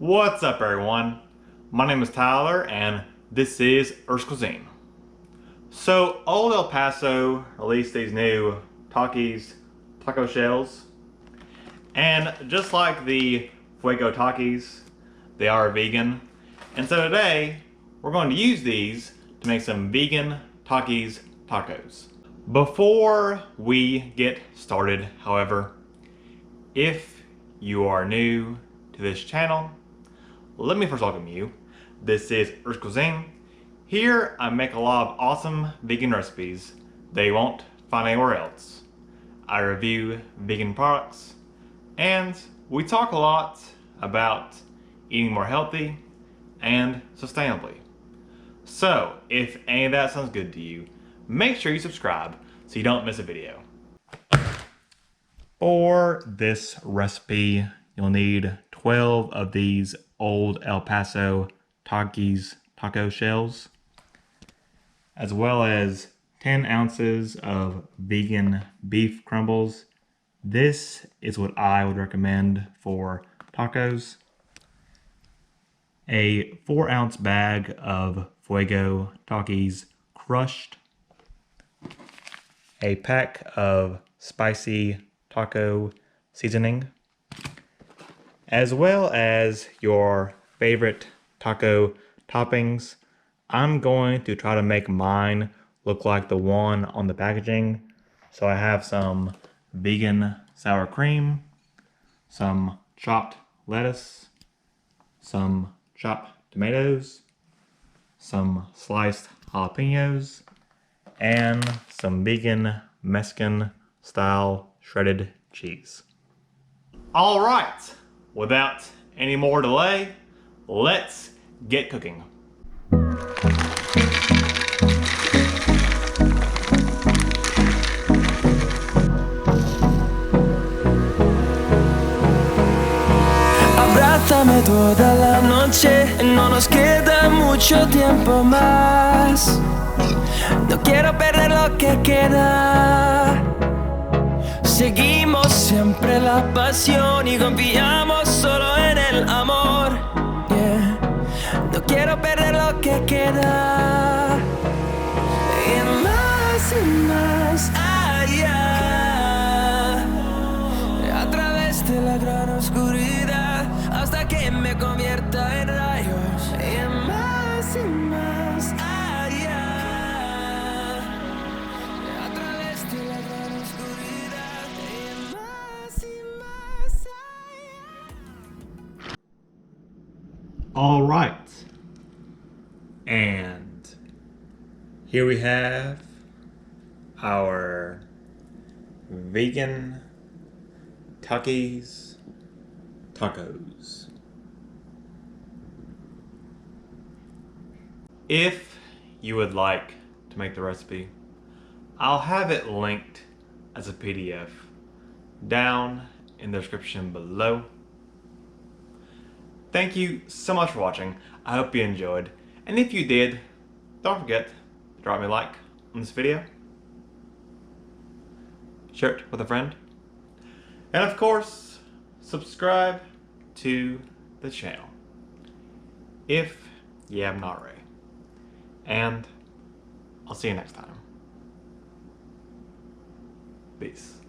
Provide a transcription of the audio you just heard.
What's up everyone? My name is Tyler and this is Earth's Cuisine. So Old El Paso released these new Takis taco shells, and just like the Fuego Takis, they are vegan. And so today we're going to use these to make some vegan Takis tacos. Before we get started, however, if you are new to this channel, let me first welcome you. This is Earth's Cuisine. Here I make a lot of awesome vegan recipes that you won't find anywhere else. I review vegan products, and we talk a lot about eating more healthy and sustainably. So if any of that sounds good to you, make sure you subscribe so you don't miss a video. For this recipe, you'll need 12 of these Old El Paso Takis taco shells, as well as 10 ounces of vegan beef crumbles. This is what I would recommend for tacos. A 4-ounce bag of Fuego Takis crushed. A pack of spicy taco seasoning, as well as your favorite taco toppings. I'm going to try to make mine look like the one on the packaging. So I have some vegan sour cream, some chopped lettuce, some chopped tomatoes, some sliced jalapenos, and some vegan Mexican style shredded cheese. All right, without any more delay, let's get cooking. Abrázame toda la noche, no nos queda mucho tiempo más. No quiero perder lo que queda. Seguimos siempre la pasión y confiamos solo en el amor. Yeah. No quiero perder lo que queda. Y más allá. A través de la gran oscuridad hasta que me convierta en rayos. Y más allá. A través de la gran oscuridad y más allá. All right, and here we have our vegan Takis tacos. If you would like to make the recipe, I'll have it linked as a PDF down in the description below. Thank you so much for watching. I hope you enjoyed. And if you did, don't forget to drop me a like on this video. Share it with a friend. And of course, subscribe to the channel if you have not already. And I'll see you next time. Peace.